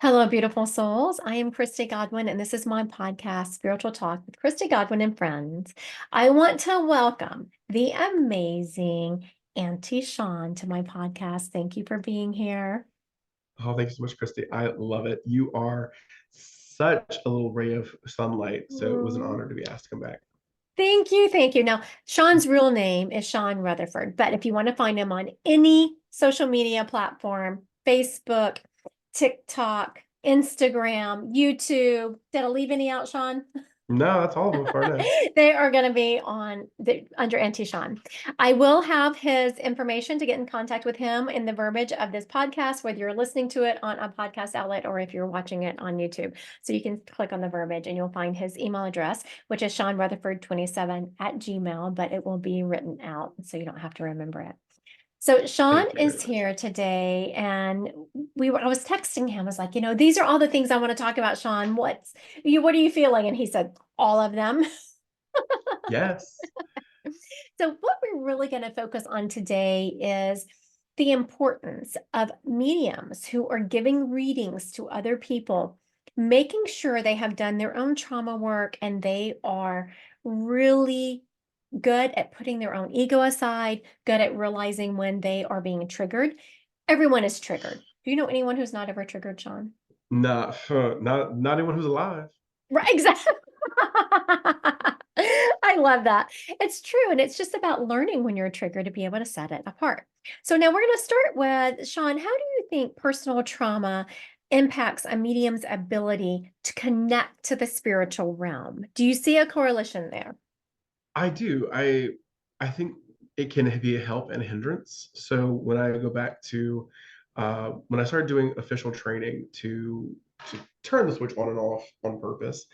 Hello, beautiful souls. I am Christy Godwin, and this is my podcast, Spiritual Talk with Christy Godwin and Friends. I want to welcome the amazing Auntie Sean to my podcast. Thank you for being here. Oh, thank you so much, Christy. I love it. You are such a little ray of sunlight. So it was an Mm. honor to be asked to come back. Thank you. Thank you. Now, Sean's real name is Sean Rutherford, but if you want to find him on any social media platform, Facebook, TikTok, Instagram, YouTube, did I leave any out, Sean? No, that's all of them as far as They are going to be under Auntie Sean. I will have his information to get in contact with him in the verbiage of this podcast, whether you're listening to it on a podcast outlet or if you're watching it on YouTube. So you can click on the verbiage and you'll find his email address, which is seanrutherford27@gmail, but it will be written out so you don't have to remember it. So Sean Thank you very is much. here today, and I was texting him. I was like, these are all the things I want to talk about, Sean. What are you feeling? And he said, all of them. Yes, So what we're really going to focus on today is the importance of mediums who are giving readings to other people, making sure they have done their own trauma work and they are really good at putting their own ego aside, good at realizing when they are being triggered. Everyone is triggered. Do you know anyone who's not ever triggered, Sean? not anyone who's alive. Right, exactly. I love that. It's true. And it's just about learning when you're triggered to be able to set it apart. So now we're going to start with Sean. How do you think personal trauma impacts a medium's ability to connect to the spiritual realm? Do you see a correlation there? I do. I think it can be a help and a hindrance. So when I go back to when I started doing official training to turn the switch on and off on purpose,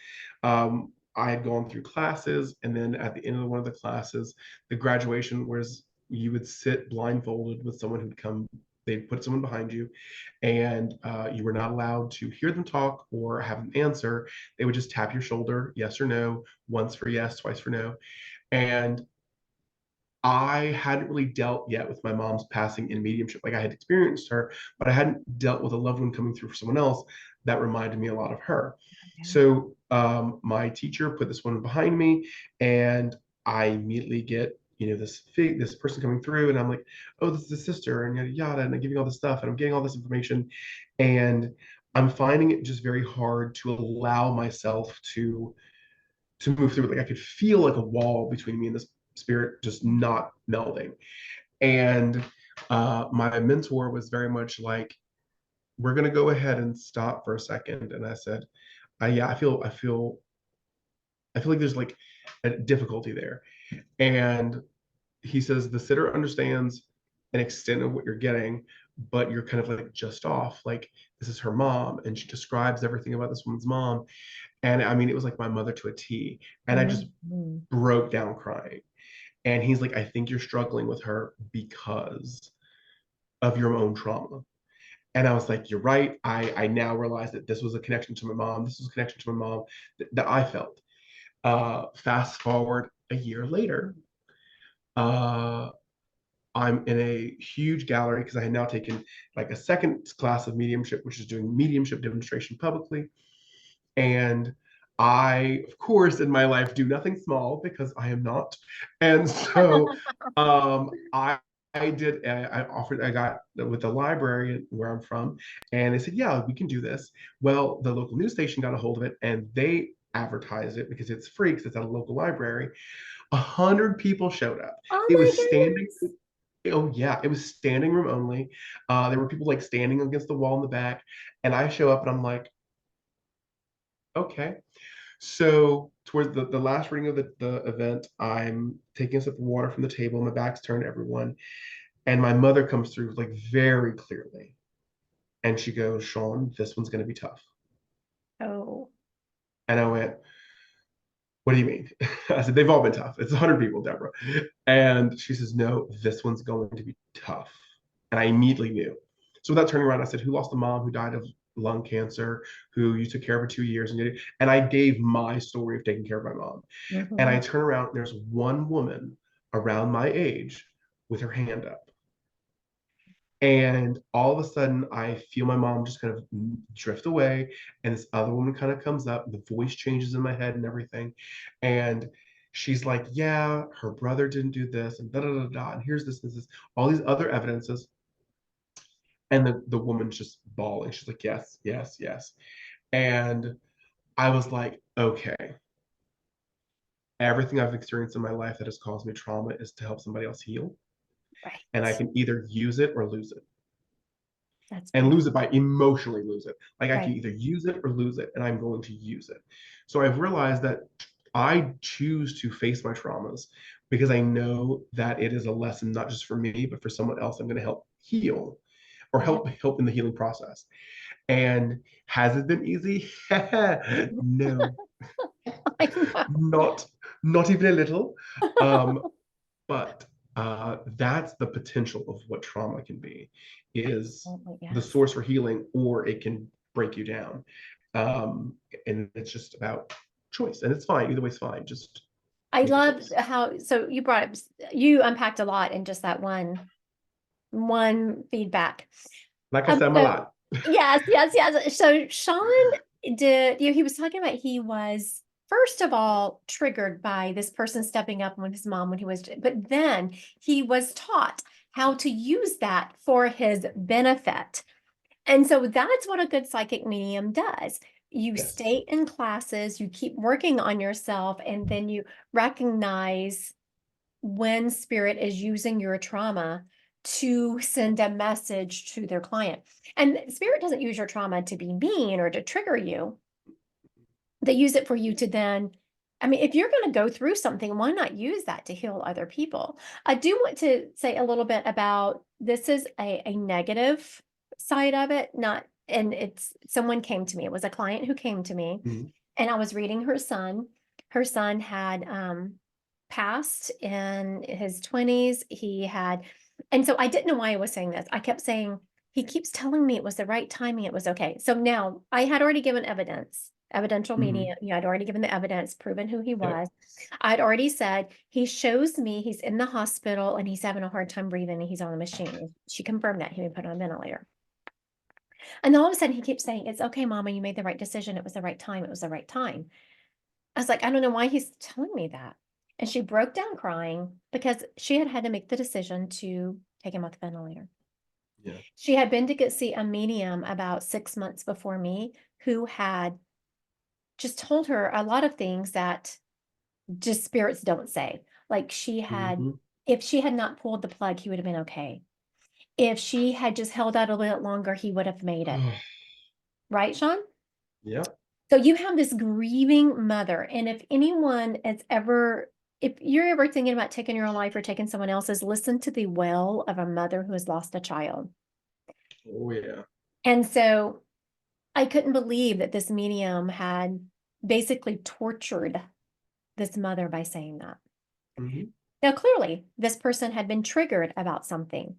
I had gone through classes, and then at the end of one of the classes, the graduation was you would sit blindfolded with someone who'd come. They'd put someone behind you, and you were not allowed to hear them talk or have them answer. They would just tap your shoulder, yes or no, once for yes, twice for no. And I hadn't really dealt yet with my mom's passing in mediumship. Like I had experienced her, but I hadn't dealt with a loved one coming through for someone else that reminded me a lot of her. So my teacher put this one behind me, and I immediately get this person coming through, and I'm like, oh, this is a sister, and yada yada, and I'm giving all this stuff, and I'm getting all this information, and I'm finding it just very hard to allow myself to move through it. Like I could feel like a wall between me and this spirit just not melding. And my mentor was very much like, "We're gonna go ahead and stop for a second." And I said, "Yeah, I feel like there's like a difficulty there." And he says the sitter understands an extent of what you're getting, but you're kind of like just off. Like this is her mom, and she describes everything about this woman's mom. And I mean, it was like my mother to a T. And I just Mhm. broke down crying. And he's like, I think you're struggling with her because of your own trauma. And I was like, you're right. I now realize that this was a connection to my mom. This was a connection to my mom that I felt. Fast forward a year later, uh, I'm in a huge gallery because I had now taken like a second class of mediumship, which is doing mediumship demonstration publicly. And I, of course, in my life do nothing small because I am not. And so I offered, I got with the library where I'm from, and they said, yeah, we can do this. Well, the local news station got a hold of it, and they advertised it because it's free because it's at a local library. 100 people showed up. Oh It my was standing. goodness. Oh yeah, it was standing room only. There were people like standing against the wall in the back, and I show up and I'm like, okay. So towards the last reading of the event, I'm taking a sip of water from the table. My back's turned to everyone. And my mother comes through like very clearly. And she goes, Sean, this one's going to be tough. Oh. And I went, what do you mean? I said, they've all been tough. It's 100 people, Deborah. And she says, no, this one's going to be tough. And I immediately knew. So without turning around, I said, who lost a mom who died of lung cancer, who you took care of for 2 years? And I gave my story of taking care of my mom. And I Mhm. turn around, and there's one woman around my age with her hand up. And all of a sudden, I feel my mom just kind of drift away, and this other woman kind of comes up. The voice changes in my head and everything, and she's like, "Yeah, her brother didn't do this, and da da da da. And here's this, all these other evidences." And the woman's just bawling. She's like, "Yes, yes, yes." And I was like, "Okay, everything I've experienced in my life that has caused me trauma is to help somebody else heal, and I Right. can either use it or lose it." That's And beautiful. lose it by emotionally lose it. Like I can Right. either use it or lose it, and I'm going to use it. So I've realized that I choose to face my traumas because I know that it is a lesson not just for me, but for someone else I'm going to help heal or Yeah. help in the healing process. And has it been easy? No, I know. not not even a little. Um, but that's the potential of what trauma can be, is Absolutely, the yes. source for healing, or it can break you down. um, and it's just about choice, and it's fine, either way's fine, just I make the love choice. how, so you brought up, you unpacked a lot in just that one feedback. Like I said, I'm a So lot. yes, yes, yes. So Sean did, he was talking about he was first of all triggered by this person stepping up with his mom when he was, but then he was taught how to use that for his benefit. And so that's what a good psychic medium does. You Yes. stay in classes, you keep working on yourself, and then you recognize when spirit is using your trauma to send a message to their client. And spirit doesn't use your trauma to be mean or to trigger you. They use it for you to then, I mean, if you're going to go through something, why not use that to heal other people? I do want to say a little bit about this is a negative side of it, not, and it's someone came to me. It was a client who came to me, Mhm. and I was reading her son. Her son had passed in his 20s. He had, and so I didn't know why I was saying this. I kept saying, he keeps telling me it was the right timing, it was okay. So now I had already given evidence, evidential Mhm. media, I'd already given the evidence, proven who he Yep. was. I'd already said, he shows me he's in the hospital and he's having a hard time breathing and he's on a machine. She confirmed that he would put on a ventilator. And then all of a sudden he keeps saying, it's okay, mama, you made the right decision. It was the right time. It was the right time. I was like, I don't know why he's telling me that. And she broke down crying because she had had to make the decision to take him off the ventilator. Yeah. She had been to get see a medium about 6 months before me who had just told her a lot of things that just spirits don't say. Like she had, Mhm. if she had not pulled the plug, he would have been okay. If she had just held out a little bit longer, he would have made it. Right, Sean? Yep. So you have this grieving mother. And if anyone is ever, if you're ever thinking about taking your own life or taking someone else's, listen to the wail of a mother who has lost a child. Oh yeah. And so I couldn't believe that this medium had basically tortured this mother by saying that. Mhm. Now, clearly, this person had been triggered about something.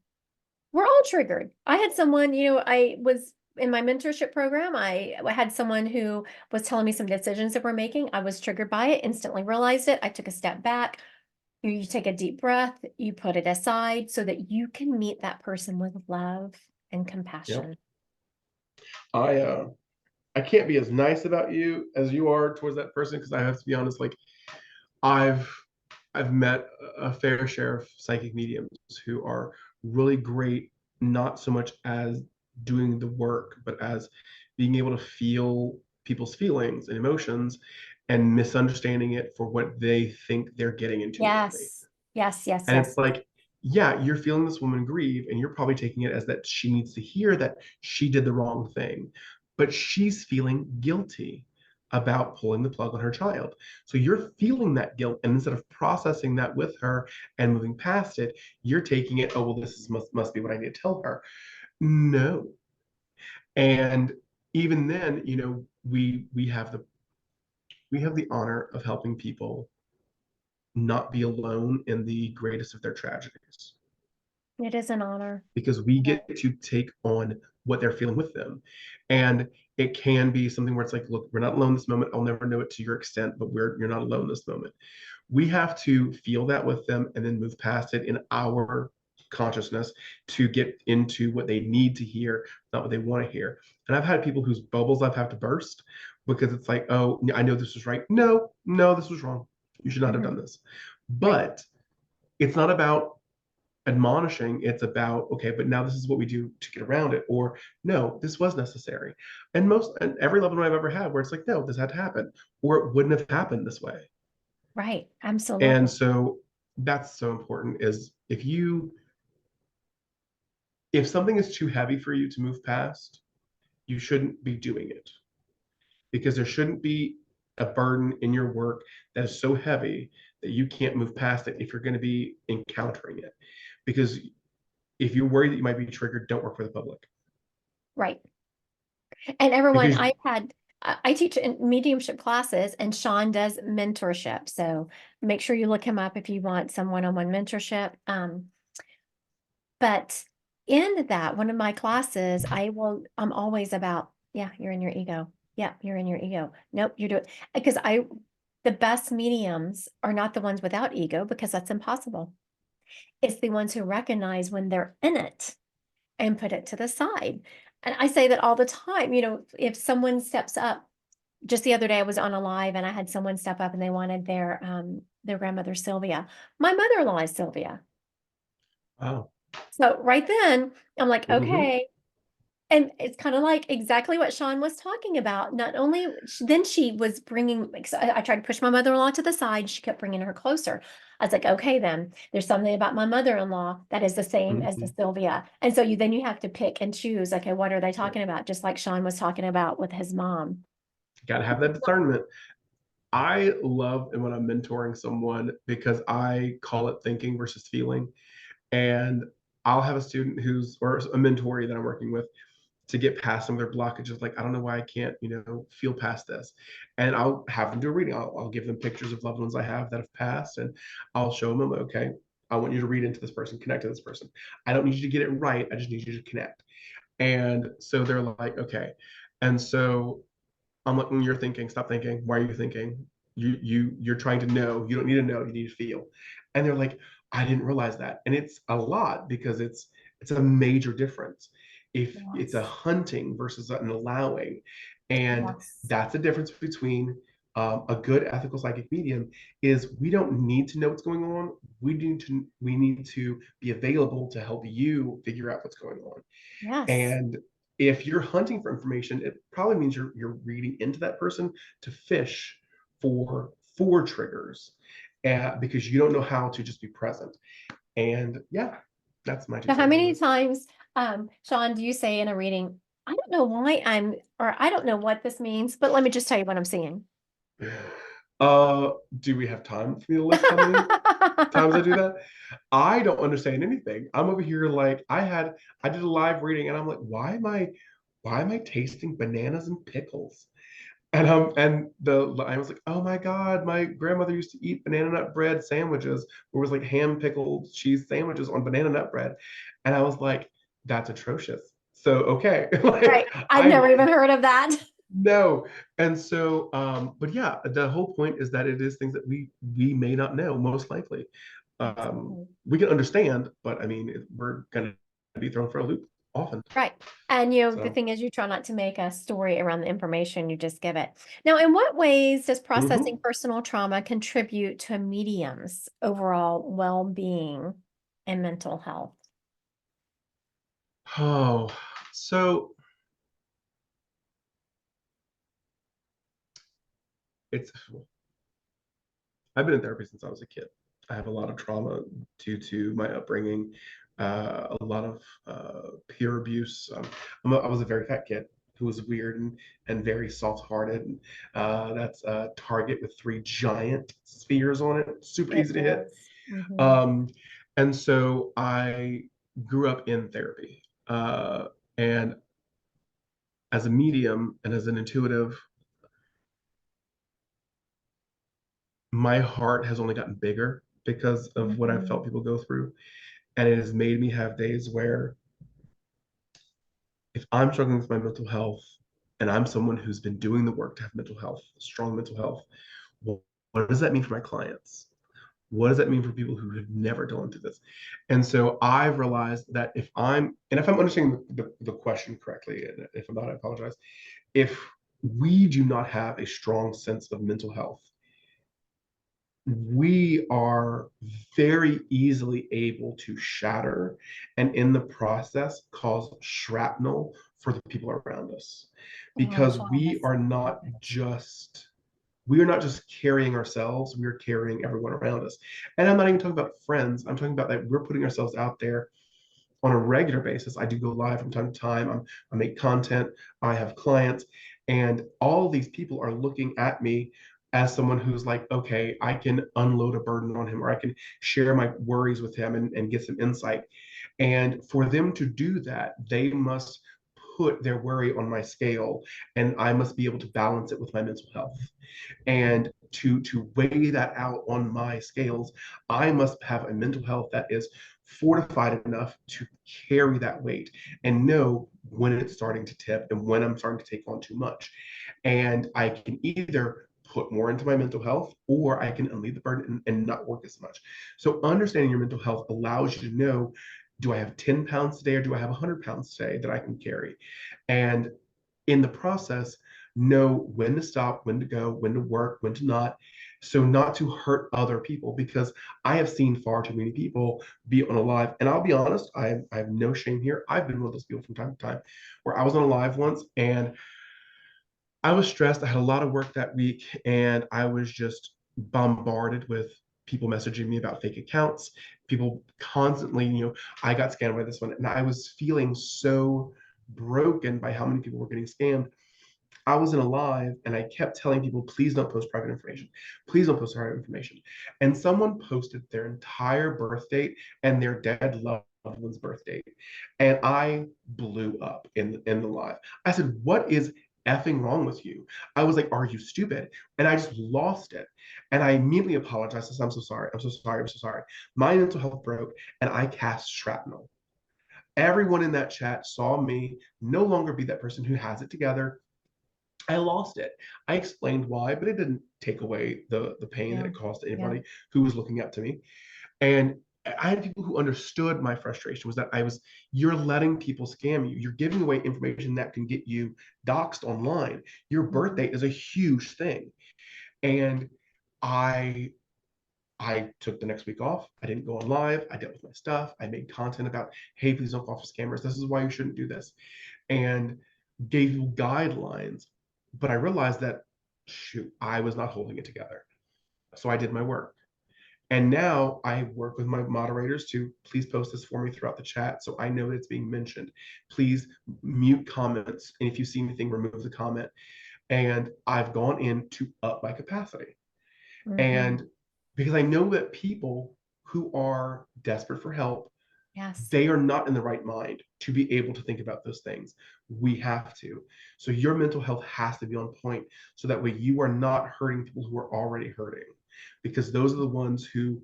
We're all triggered. I had someone, I was in my mentorship program. I had someone who was telling me some decisions that we're making. I was triggered by it, instantly realized it. I took a step back. You take a deep breath, you put it aside so that you can meet that person with love and Yep. compassion. I can't be as nice about you as you are towards that person, because I have to be honest, like I've I've met a fair share of psychic mediums who are really great, not so much as doing the work, but as being able to feel people's feelings and emotions and misunderstanding it for what they think they're getting intuitively. Yes, yes, yes, And it's yes. like, yeah, you're feeling this woman grieve, and you're probably taking it as that she needs to hear that she did the wrong thing, but she's feeling guilty about pulling the plug on her child. So you're feeling that guilt, and instead of processing that with her and moving past it, you're taking it, oh, well, must be what I need to tell her. No. And even then, we have the honor of helping people not be alone in the greatest of their tragedies, It is an honor. because we get to take on what they're feeling with them. And it can be something where it's like, look, we're not alone this moment. I'll never know it to your extent, but you're not alone this moment. We have to feel that with them and then move past it in our consciousness to get into what they need to hear, not what they want to hear. And I've had people whose bubbles I've had to burst because it's like, oh, I know this was right. No, no, this was wrong. You should not have Mhm. done this. Right. But it's not about admonishing. It's about, okay, but now this is what we do to get around it. Or no, this was necessary. And every loved one I've ever had where it's like, no, this had to happen, or it wouldn't have happened this way. Right. And Absolutely. so that's so important is if something is too heavy for you to move past, you shouldn't be doing it because there shouldn't be a burden in your work that is so heavy that you can't move past it if you're going to be encountering it. Because if you're worried that you might be triggered, don't work for the public. Right. And everyone, Because I teach in mediumship classes, and Sean does mentorship. So make sure you look him up if you want some one-on-one mentorship. But in that, one of my classes, I'm always about, yeah, you're in your ego. Yeah, you're in your ego. Nope, you're doing, because the best mediums are not the ones without ego, because that's impossible. It's the ones who recognize when they're in it and put it to the side. And I say that all the time, if someone steps up, just the other day I was on a live and I had someone step up and they wanted their grandmother Sylvia. My mother-in-law is Sylvia. wow. So right then I'm like, Mm-hmm. okay. And it's kind of like exactly what Sean was talking about. Not only then she was bringing, like, so I tried to push my mother-in-law to the side. She kept bringing her closer. I was like, okay, then there's something about my mother-in-law that is the same as the Mm-hmm. Sylvia. And so you have to pick and choose. Okay, what are they Yeah. talking about? Just like Sean was talking about with his mom. Got to have that discernment. I love when I'm mentoring someone because I call it thinking versus feeling. And I'll have a student or a mentoree that I'm working with to get past some of their blockages. Like, I don't know why I can't, feel past this. And I'll have them do a reading. I'll give them pictures of loved ones I have that have passed, and I'll show them, okay, I want you to read into this person, connect to this person. I don't need you to get it right. I just need you to connect. And so they're like, okay. And so I'm like, you're thinking, stop thinking. Why are you thinking? You're trying to know. You don't need to know. You need to feel. And they're like, I didn't realize that. And it's a lot because it's a major difference. If it's a Yes. hunting versus an allowing, and Yes. that's the difference between a good ethical psychic medium is we don't need to know what's going on. We need to be available to help you figure out what's going on. Yes. And if you're hunting for information, it probably means you're reading into that person to fish for triggers, because you don't know how to just be present. And yeah, that's my two So how cents on many this. times, Sean, do you say in a reading, I don't know why or I don't know what this means, but let me just tell you what I'm seeing. Uh, do we have time for me to list how many times I do that? I don't understand anything. I'm over here like I did a live reading and I'm like, why am I tasting bananas and pickles? And I was like, oh my God, my grandmother used to eat banana nut bread sandwiches where it was like ham pickled cheese sandwiches on banana nut bread. And I was like, that's atrocious. So okay. Right. Like I've I never even heard of that. know. And so but yeah, the whole point is that it is things that we may not know, most likely. Absolutely. We can understand, but I mean we're gonna be thrown for a loop often. Right. And the So thing is, you try not to make a story around the information, you just give it. Now, in what ways does processing mhm. personal trauma contribute to a medium's overall well-being and mental health? Oh, so it's I've been in therapy since I was a kid. I have a lot of trauma due to my upbringing, a lot of peer abuse. I was a very fat kid who was weird and very soft-hearted. And, that's a target with three giant spheres on it, super It easy to hit. is. Hmm. Um, and so I grew up in therapy. And as a medium and as an intuitive, my heart has only gotten bigger because of what I've Hmm. felt people go through. And it has made me have days where if I'm struggling with my mental health and I'm someone who's been doing the work to have mental health, strong mental health, well, what does that mean for my clients? What does that mean for people who have never gone through this? And so I've realized that if I'm understanding the question correctly, and if I'm not, I apologize. If we do not have a strong sense of mental health, we are very easily able to shatter and in the process cause shrapnel for the people around us, Oh, because Sean, that's we are not just carrying ourselves, we're carrying everyone around us. And I'm not even talking about friends, I'm talking about that we're putting ourselves out there on a regular basis. I do go live from time to time. I make content, I have clients, and all these people are looking at me as someone who's like, okay, I can unload a burden on him, or I can share my worries with him and get some insight. And for them to do that, they must put their worry on my scale, and I must be able to balance it with my mental health. And to weigh that out on my scales, I must have a mental health that is fortified enough to carry that weight and know when it's starting to tip and when I'm starting to take on too much. And I can either put more into my mental health, or I can unleash the burden and not work as much. So understanding your mental health allows you to know, do I have 10 pounds today, or do I have 100 pounds today that I can carry? And in the process, know when to stop, when to go, when to work, when to not, so not to hurt other people. Because I have seen far too many people be on a live, and I'll be honest, I have no shame here. I've been one of those people from time to time where I was on a live once and I was stressed. I had a lot of work that week, and I was just bombarded with people messaging me about fake accounts, people constantly, I got scammed by this one, and I was feeling so broken by how many people were getting scammed. I was in a live and I kept telling people, please don't post private information. Please don't post private information. And someone posted their entire birth date and their dead loved one's birth date. And I blew up in the live. I said, what is effing wrong with you? I was like, are you stupid? And I just lost it. And I immediately apologized. I said, I'm so sorry. I'm so sorry. I'm so sorry. My mental health broke and I cast shrapnel. Everyone in that chat saw me no longer be that person who has it together. I lost it. I explained why, but it didn't take away the pain that yeah, it caused to yeah, anybody who was looking up to me. And I had people who understood my frustration was that you're letting people scam you. You're giving away information that can get you doxxed online. Your mhm, birthday is a huge thing. And I I took the next week off. I didn't go on live. I dealt with my stuff. I made content about, hey, please don't fall for scammers. This is why you shouldn't do this. And gave you guidelines. But I realized that, shoot, I was not holding it together. So I did my work. And now I work with my moderators to please post this for me throughout the chat so I know that it's being mentioned. Please mute comments. And if you see anything, remove the comment. And I've gone in to up my capacity. mhm, And because I know that people who are desperate for help, yes. they are not in the right mind to be able to think about those things. We have to. So your mental health has to be on point so that way you are not hurting people who are already hurting, because those are the ones who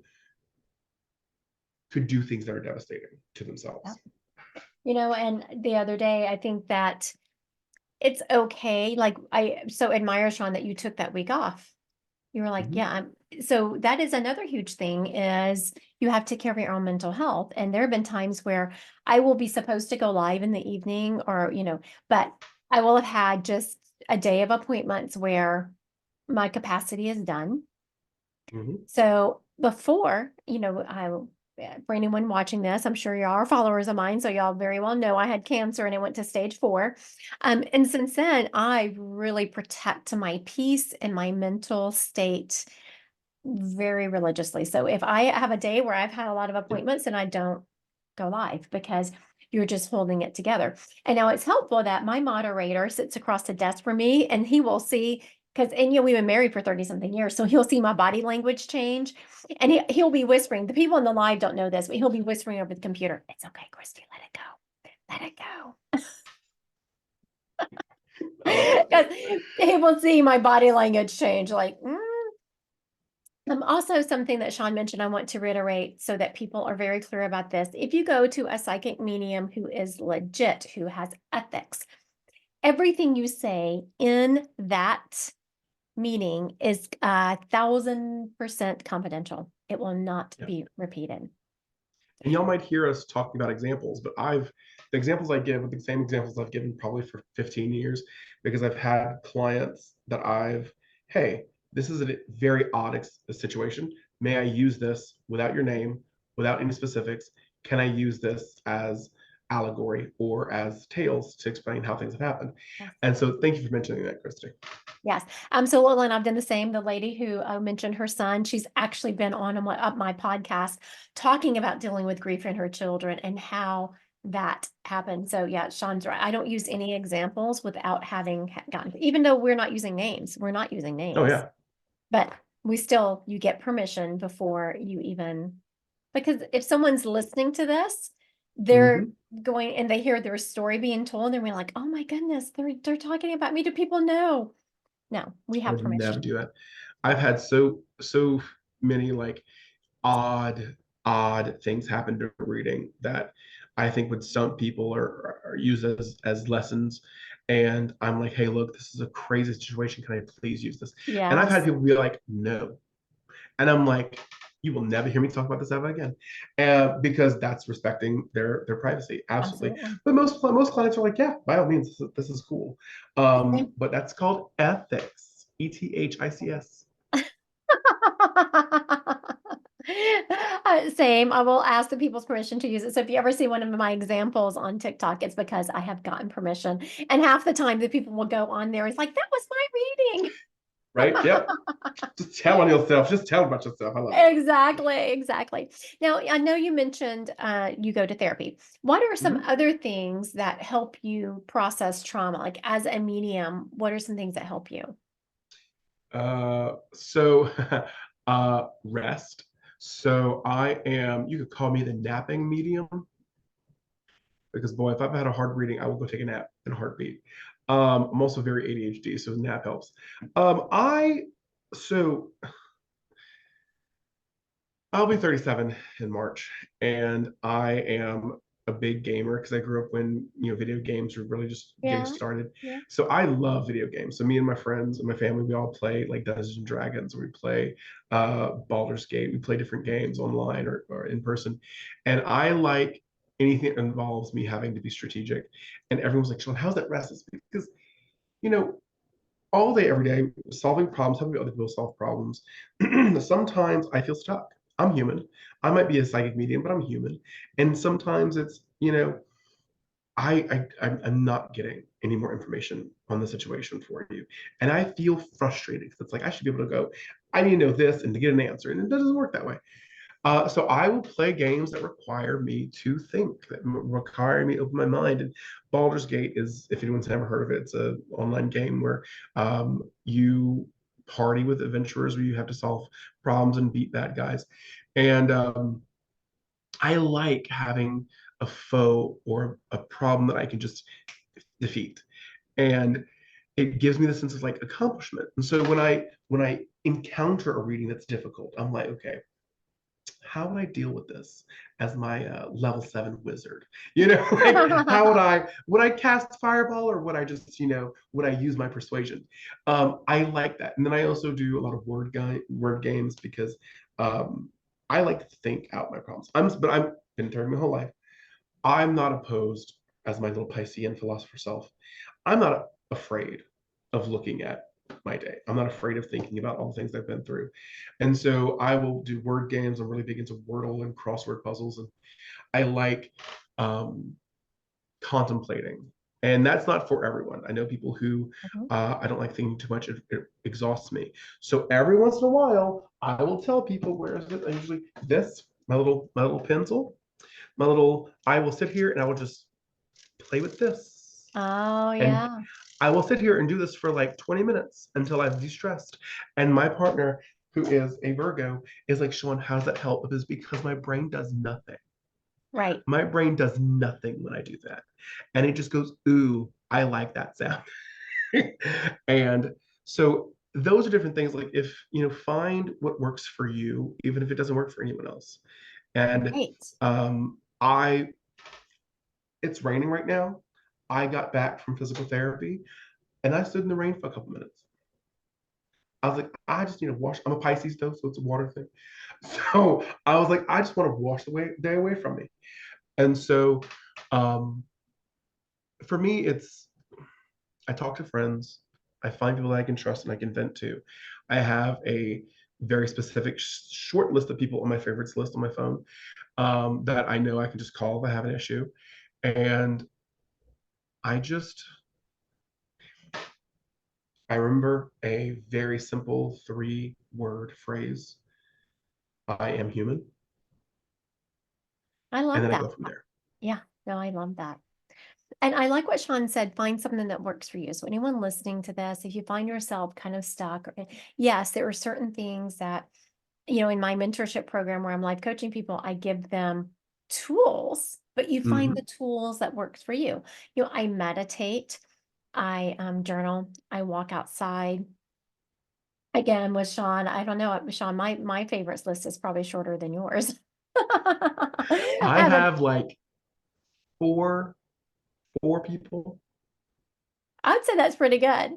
could do things that are devastating to Yep. themselves. And the other day, I think that it's okay. Like, I so admire, Sean, that you took that week off. You were like, Mhm. yeah, so that is another huge thing is you have to take care of your own mental health. And there have been times where I will be supposed to go live in the evening or, but I will have had just a day of appointments where my capacity is done. Mhm. So before, for anyone watching this, I'm sure y'all are followers of mine, so y'all very well know I had cancer and it went to stage 4. And since then, I really protect my peace and my mental state very religiously. So if I have a day where I've had a lot of Yep. appointments and I don't go live because you're just holding it together. And now it's helpful that my moderator sits across the desk from me and he will see because we've been married for 30 something years. So he'll see my body language change and he'll be whispering. The people in the live don't know this, but he'll be whispering over the computer. It's okay, Christy, let it go. Let it go. I love it. Because he will see my body language change like, also something that Sean mentioned, I want to reiterate so that people are very clear about this. If you go to a psychic medium who is legit, who has ethics, everything you say in that meeting is 1,000% confidential. It will not Yeah. be repeated. And y'all might hear us talking about examples, but the examples I give are the same examples I've given probably for 15 years because I've had clients that hey, this is a very odd situation. May I use this without your name, without any specifics? Can I use this as allegory or as tales to explain how things have happened? Yes. And so thank you for mentioning that, Christy. Yes. So Lillian, I've done the same. The lady who mentioned her son, she's actually been on my podcast talking about dealing with grief in her children and how that happened. So yeah, Sean's right. I don't use any examples without having gotten, even though we're not using names, Oh yeah. but you get permission before you even, because if someone's listening to this, they're Mhm. going and they hear their story being told, and they're like, oh my goodness, they're talking about me. Do people know? No, we I have would never permission. do that. I've had so many like odd things happen to reading that I think would stump people or use as lessons. And I'm like, hey, look, this is a crazy situation. Can I please use this? And I've had Yes, people be like, no. And I'm like, you will never hear me talk about this ever again, because that's respecting their privacy, absolutely. absolutely. But most clients are like, yeah, by all means, this is cool. Same. But that's called ethics, ETHICS. Same. I will ask the people's permission to use it. So if you ever see one of my examples on TikTok, it's because I have gotten permission. And half the time the people will go on there. It's like, that was my reading. Right? Yep. Just tell on yourself. Just tell about yourself. I love it. Exactly, exactly. Now, I know you mentioned you go to therapy. What are some Mhm. other things that help you process trauma? Like as a medium, what are some things that help you? So rest. So you could call me the napping medium because boy, if I've had a hard reading, I will go take a nap in a heartbeat. I'm also very ADHD, so nap helps. I so I'll be 37 in March, and I am a big gamer because I grew up when video games were really just getting Yeah, started. yeah. So I love video games. So me and my friends and my family, we all play like Dungeons and Dragons. We play Baldur's Gate. We play different games online or in person, and I like anything that involves me having to be strategic. And everyone's like, Sean, how's that restless? Because you know all day, every day, solving problems, helping other people solve problems. Sometimes I feel stuck. I'm human. I might be a psychic medium, but I'm human. And sometimes it's, I'm not getting any more information on the situation for you. And I feel frustrated because it's like I should be able to go, I need to know this and to get an answer. And it doesn't work that way. So I will play games that require me to think, that require me to open my mind. And Baldur's Gate is, if anyone's never heard of it, it's an online game where you party with adventurers where you have to solve problems and beat bad guys. And I like having a foe or a problem that I can just defeat. And it gives me the sense of like accomplishment. And so when I encounter a reading that's difficult, I'm like, okay, how would I deal with this as my level 7 wizard? Like how would I cast fireball or would I just, would I use my persuasion? I like that. And then I also do a lot of word games because I like to think out my problems. But I've been turning my whole life. I'm not opposed, as my little Piscean philosopher self, I'm not afraid of looking at my day. I'm not afraid of thinking about all the things I've been through. And so I will do word games. I'm really big into Wordle and crossword puzzles. And I like um, contemplating. And that's not for everyone. I know people who Mhm. I don't like thinking too much. It exhausts me. So every once in a while, I will tell people, where is it? I usually this, my little pencil, I will sit here and I will just play with this. Oh, And yeah. I will sit here and do this for like 20 minutes until I've de-stressed. And my partner, who is a Virgo, is like, Sean, how does that help? It is because my brain does nothing. Right. My brain does nothing when I do that. And it just goes, ooh, I like that sound. And so those are different things. Like if, find what works for you, even if it doesn't work for anyone else. And Right. I it's raining right now. I got back from physical therapy and I stood in the rain for a couple minutes. I was like, I just need to wash. I'm a Pisces though, so it's a water thing. So I was like, I just want to wash the day away from me. And so um, for me, it's I talk to friends, I find people that I can trust and I can vent to. I have a very specific short list of people on my favorites list on my phone that I know I can just call if I have an issue. And I just I remember a very simple 3-word phrase: I am human, I and love then I that. go from there. Yeah, no, I love that. And I like what Sean said, find something that works for you. So anyone listening to this, if you find yourself kind of stuck, or, yes, there are certain things that, in my mentorship program where I'm life coaching people, I give them tools, but you find the Hmm. tools that works for you. I meditate, I journal, I walk outside. Again, with Sean, I don't know, Sean, my favorites list is probably shorter than yours. I I have a have like four four people. I'd say that's pretty good.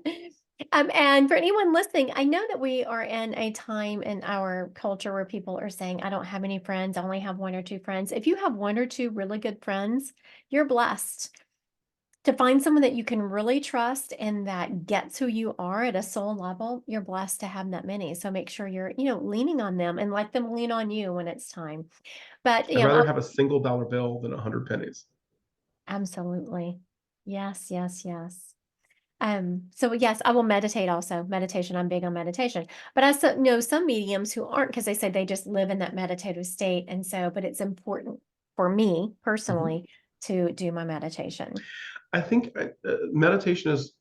And for anyone listening, I know that we are in a time in our culture where people are saying, I don't have any friends, I only have one or two friends. If you have one or two really good friends, you're blessed to find someone that you can really trust and that gets who you are at a soul level. You're blessed to have that many. So make sure you're, leaning on them and let them lean on you when it's time. But, I'd rather have a single-dollar bill than 100 pennies. absolutely. Yes, yes, yes. So yes, I will meditate also. Meditation, I'm big on meditation. But know some mediums who aren't because they say they just live in that meditative state. And so, but it's important for me Mhm. personally to do my meditation. I think meditation is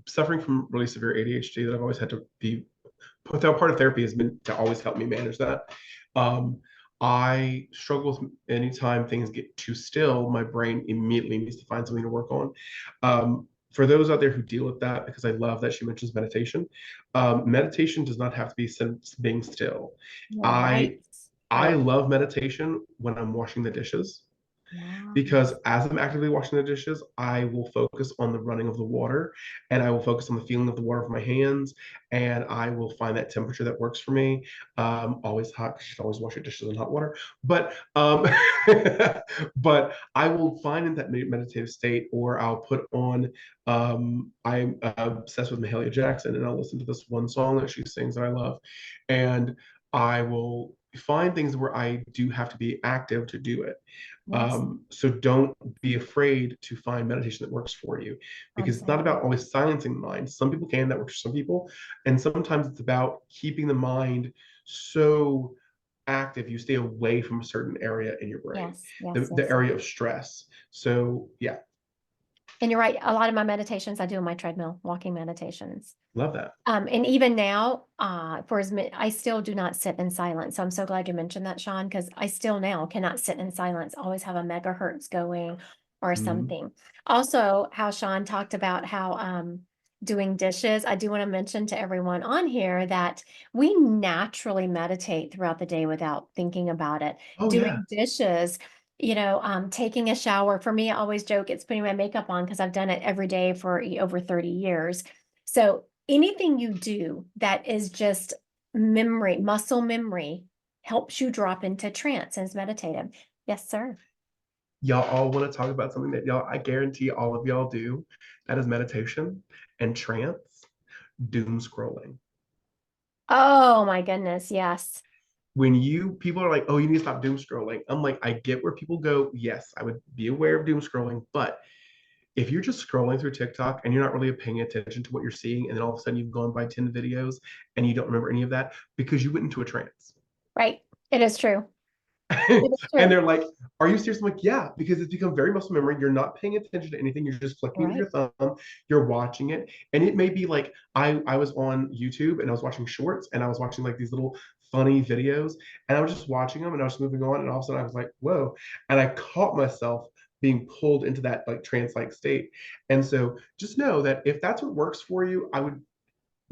suffering from really severe ADHD that I've always had to be put down. Part of therapy has been to always help me manage that. Um, I struggle with anytime things get too still, my brain immediately needs to find something to work on. For those out there who deal with that, because I love that she mentions meditation, meditation does not have to be being still. Right. I Right. love meditation when I'm washing the dishes because Yes. as I'm actively washing the dishes, I will focus on the running of the water and I will focus on the feeling of the water of my hands and I will find that temperature that works for me. Always hot because you should always wash your dishes in hot water. But but I will find in that meditative state or I'll put on I'm obsessed with Mahalia Jackson and I'll listen to this one song that she sings that I love. And I will find things where I do have to be active to do it. Yes. So don't be afraid to find meditation that works for you because it's not Absolutely. about always silencing the mind. Some people can, that works for some people. And sometimes it's about keeping the mind so active you stay away from a certain area in your brain, Yes. Yes. the Yes. area of stress. So yeah, And you're right. A lot of my meditations I do on my treadmill, walking meditations. love that. And even now, I still do not sit in silence. So I'm so glad you mentioned that, Sean, because I still now cannot sit in silence. Always have a megahertz going or Mhm. something. Also, how Sean talked about how doing dishes. I do want to mention to everyone on here that we naturally meditate throughout the day without thinking about it. Oh yeah. Doing dishes, taking a shower. For me, I always joke it's putting my makeup on because I've done it every day for over 30 years. So anything you do that is just memory, muscle memory, helps you drop into trance and is meditative. Yes, sir. Y'all all want to talk about something that y'all, I guarantee all of y'all do. That is meditation and trance, doom scrolling. Oh my goodness. Yes. When you people are like, oh, you need to stop doom scrolling. I'm like, I get where people go. Yes, I would be aware of doom scrolling, but if you're just scrolling through TikTok and you're not really paying attention to what you're seeing, and then all of a sudden you've gone by 10 videos and you don't remember any of that because you went into a trance. Right. It is true. It is And true. they're like, are you serious? I'm like, yeah, because it's become very muscle memory. You're not paying attention to anything. You're just flicking with Right. your thumb. You're watching it. And it may be like, I was on YouTube and I was watching shorts and I was watching like these little funny videos and I was just watching them and I was moving on. And all of a sudden I was like, whoa. And I caught myself being pulled into that like trance-like state. And so just know that if that's what works for you, I would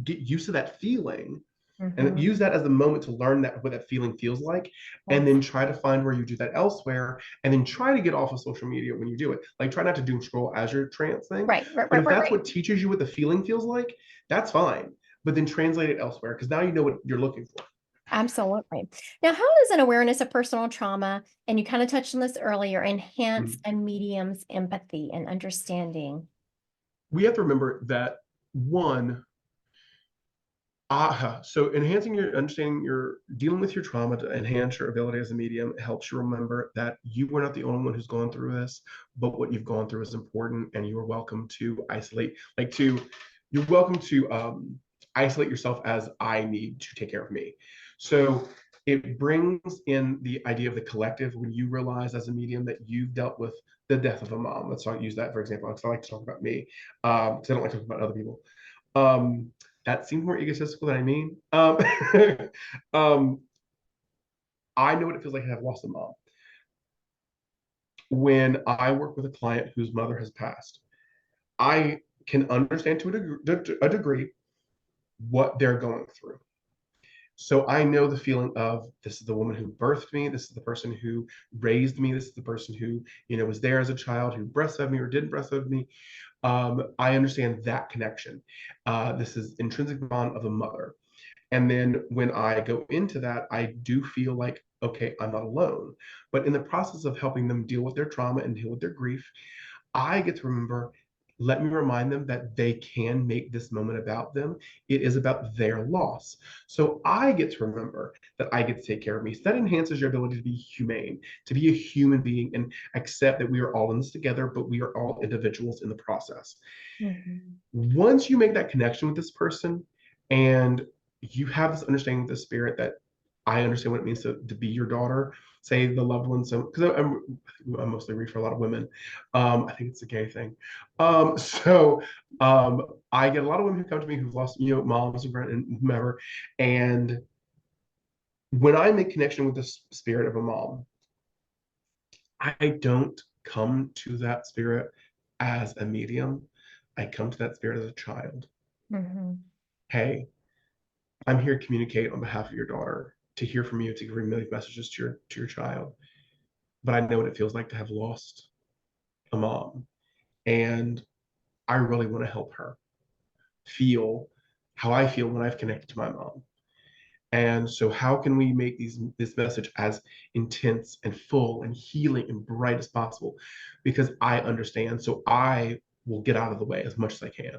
get used to that feeling and Hmm. use that as the moment to learn that what that feeling feels like and Yes. then try to find where you do that elsewhere and then try to get off of social media when you do it, like try not to doom scroll as you're trancing, Right. Right. but Right. if Right. that's Right. what teaches you what the feeling feels like, that's fine. but then translate it elsewhere, because now you know what you're looking for. Absolutely. Now, how does an awareness of personal trauma, and you kind of touched on this earlier, enhance Mhm. a medium's empathy and understanding? We have to remember that one, so enhancing your understanding, your dealing with your trauma to enhance your ability as a medium helps you remember that you were not the only one who's gone through this, but what you've gone through is important, and you are welcome to isolate, you're welcome to isolate yourself as I need to take care of me. So it brings in the idea of the collective when you realize as a medium that you've dealt with the death of a mom. Let's not use that for example, because I like to talk about me, because I don't like talking about other people. Um, that seems more egotistical than I mean. Um, I know what it feels like to have lost a mom. When I work with a client whose mother has passed, I can understand to a degree what they're going through. So I know the feeling of, this is the woman who birthed me. This is the person who raised me. This is the person who, was there as a child, who breastfed me or didn't breastfeed me. I understand that connection. This is intrinsic bond of a mother. And then when I go into that, I do feel like, okay, I'm not alone. But in the process of helping them deal with their trauma and deal with their grief, I get to remember, let me remind them that they can make this moment about them. It is about their loss. So I get to remember that I get to take care of me. So that enhances your ability to be humane, to be a human being and accept that we are all in this together, but we are all individuals in the process. Mhm. Once you make that connection with this person and you have this understanding with the spirit that I understand what it means to be your daughter, say the loved one. So, because I'm mostly read for a lot of women. I think it's a gay thing. So I get a lot of women who come to me who've lost, moms and whomever. And when I make connection with the spirit of a mom, I don't come to that spirit as a medium. I come to that spirit as a child. Mhm. Hey, I'm here to communicate on behalf of your daughter, to hear from you, to relay messages to your child. But I know what it feels like to have lost a mom, and I really want to help her feel how I feel when I've connected to my mom. And so, how can we make this message as intense and full and healing and bright as possible? Because I understand, so I will get out of the way as much as I can,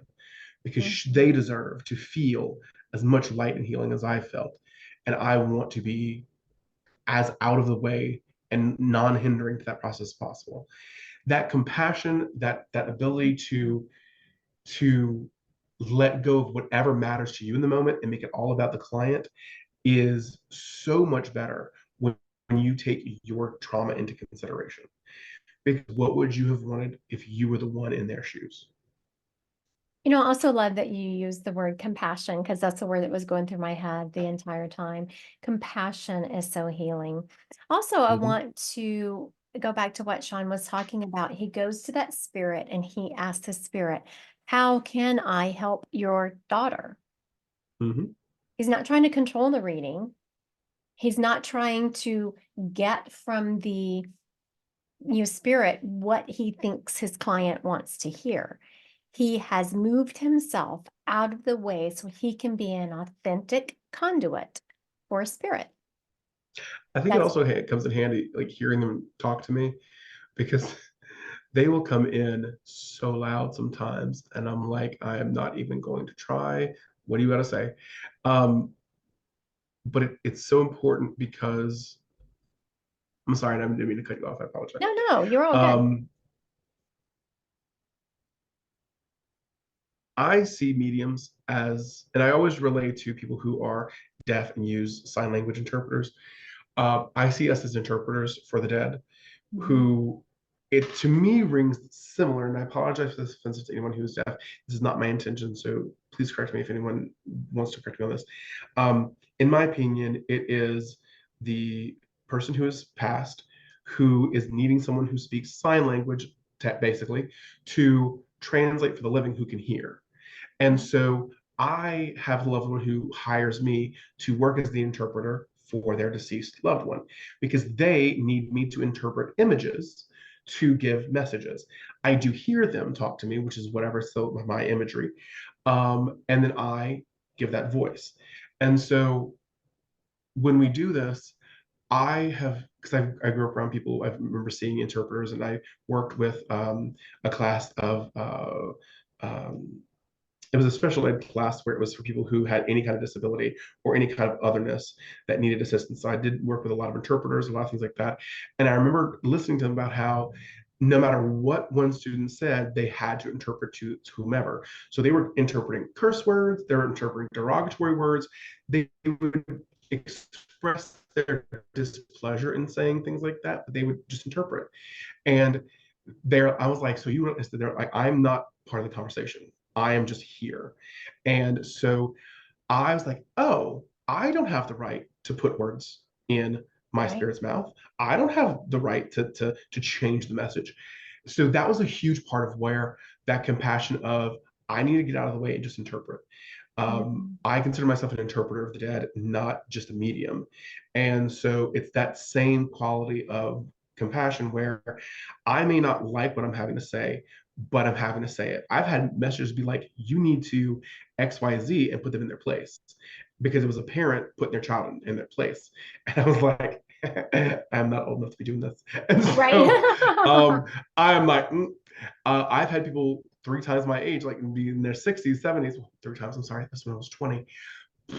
because Mhm. they deserve to feel as much light and healing as I felt. And I want to be as out of the way and non-hindering to that process as possible. That compassion, that ability to let go of whatever matters to you in the moment and make it all about the client is so much better when you take your trauma into consideration. Because what would you have wanted if you were the one in their shoes? I also love that you use the word compassion because that's the word that was going through my head the entire time. Compassion is so healing. Also, I Mm-hmm. want to go back to what Sean was talking about. He goes to that spirit and he asks the spirit, how can I help your daughter? Mm-hmm. He's not trying to control the reading. He's not trying to get from the spirit what he thinks his client wants to hear. He has moved himself out of the way so he can be an authentic conduit for spirit. I think it That's also comes in handy, like hearing them talk to me, because they will come in so loud sometimes, and I'm like, I am not even going to try. What do you got to say? Um, but it's so important because I'm sorry, I didn't mean to cut you off. I apologize. no, no, you're all good. Um, I see mediums as, and I always relate to people who are deaf and use sign language interpreters. I see us as interpreters for the dead, Mhm. who it to me rings similar. And I apologize for this offensive to anyone who is deaf. This is not my intention, so please correct me if anyone wants to correct me on this. In my opinion, it is the person who has passed who is needing someone who speaks sign language, basically, to translate for the living who can hear. And so I have the loved one who hires me to work as the interpreter for their deceased loved one, because they need me to interpret images to give messages. I do hear them talk to me, which is whatever, so my imagery. And then I give that voice. And so when we do this, I have, because I grew up around people, I remember seeing interpreters, and I worked with a class of, um, it was a special ed class where it was for people who had any kind of disability or any kind of otherness that needed assistance. So I did work with a lot of interpreters, a lot of things like that. And I remember listening to them about how no matter what one student said, they had to interpret to whomever. So they were interpreting curse words, they were interpreting derogatory words. They would express their displeasure in saying things like that, but they would just interpret. And there, I was like, so you don't, they're like, I'm not part of the conversation. I am just here. And so I was like, oh, I don't have the right to put words in my Right. spirit's mouth. I don't have the right to change the message. So that was a huge part of where that compassion of I need to get out of the way and just interpret. Mhm. I consider myself an interpreter of the dead, not just a medium. And so it's that same quality of compassion where I may not like what I'm having to say, but I'm having to say it. I've had messages be like, you need to XYZ and put them in their place because it was a parent putting their child in their place. And I was like, I'm not old enough to be doing this. And Right. so I'm like, I've had people 3 times my age, like be in their 60s, 70s, 3 times, I'm sorry, that's when I was 20.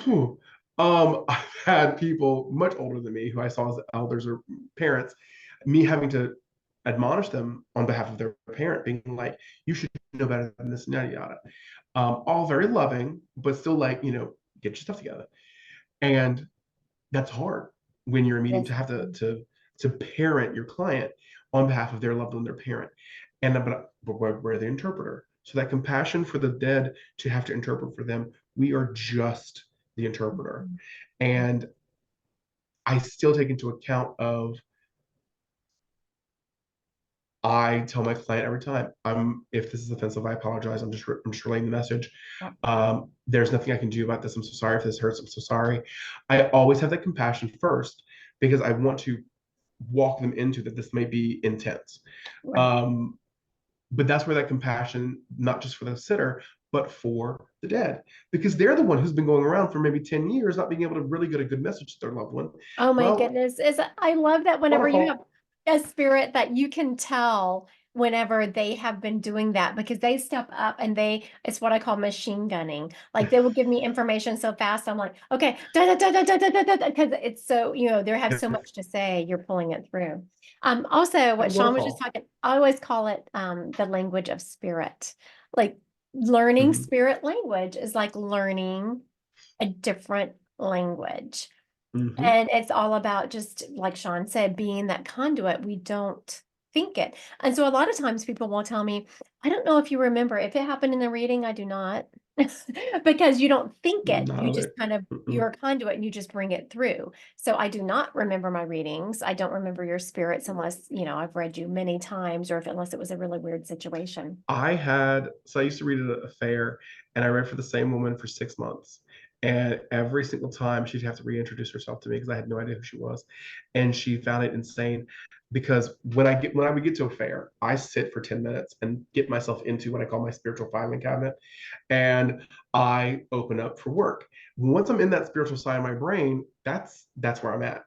Whew. I've had people much older than me who I saw as elders or parents, me having to admonish them on behalf of their parent, being like, you should know better than this, and yada yada. All very loving, but still like, get your stuff together. And that's hard when you're a medium Yes. to have to parent your client on behalf of their loved one, their parent. And but we're the interpreter. So that compassion for the dead to have to interpret for them, we are just the interpreter. Mhm. And I still take into account of I tell my client every time, if this is offensive, I apologize. I'm just relaying the message. Yep. There's nothing I can do about this. I'm so sorry if this hurts. I'm so sorry. I always have that compassion first because I want to walk them into that this may be intense. Right. Um, but that's where that compassion, not just for the sitter, but for the dead, because they're the one who's been going around for maybe 10 years, not being able to really get a good message to their loved one. Oh my Well, goodness. I love that my whenever you have fault. a spirit that you can tell whenever they have been doing that because they step up and it's what I call machine gunning. Like they will give me information so fast. I'm like, okay, da da da da da da da da, because it's so, they have so much to say, you're pulling it through. Also what Sean was just Wonderful. talking, I always call it the language of spirit. Like learning Mhm, spirit language is like learning a different language. mhm. And it's all about just like Sean said, being that conduit. We don't think it. And so a lot of times people will tell me, I don't know if you remember. If it happened in the reading, I do not. Because you don't think it. Not You of just it. kind of, you're Mm-mm. a conduit and you just bring it through. So I do not remember my readings. I don't remember your spirits unless, I've read you many times or if unless it was a really weird situation. So I used to read at a fair, and I read for the same woman for 6 months. And every single time she'd have to reintroduce herself to me because I had no idea who she was. And she found it insane because when I would get to a fair, I sit for 10 minutes and get myself into what I call my spiritual filing cabinet. And I open up for work. Once I'm in that spiritual side of my brain, that's where I'm at.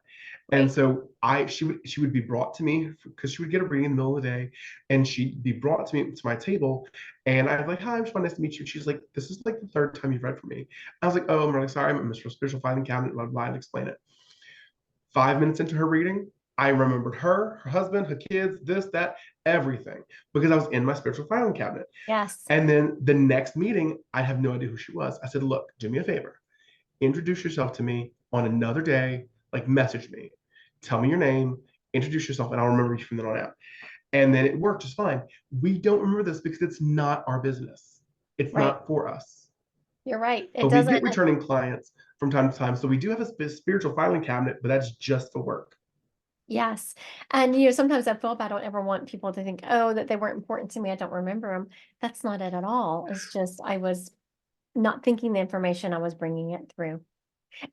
And Right. so she would be brought to me because she would get a reading in the middle of the day, and she'd be brought to me to my table, and I was like, "Hi, I'm Sean. Nice to meet you." She's like, "This is like the third time you've read for me." I was like, "Oh, I'm really sorry. I'm a Mr. Spiritual Filing Cabinet." Blah blah blah, and explain it. 5 minutes into her reading, I remembered her husband, her kids, this, that, everything, because I was in my spiritual filing cabinet. Yes. And then the next meeting, I have no idea who she was. I said, "Look, do me a favor. Introduce yourself to me on another day, like message me. Tell me your name, introduce yourself, and I'll remember you from then on out." And then it worked just fine. We don't remember this because it's not our business. It's Right. not for us. You're right. It But we doesn't. get returning clients from time to time. So we do have a spiritual filing cabinet, but that's just for work. Yes. And, sometimes I feel bad. I don't ever want people to think, oh, that they weren't important to me. I don't remember them. That's not it at all. It's just I was not thinking the information, I was bringing it through.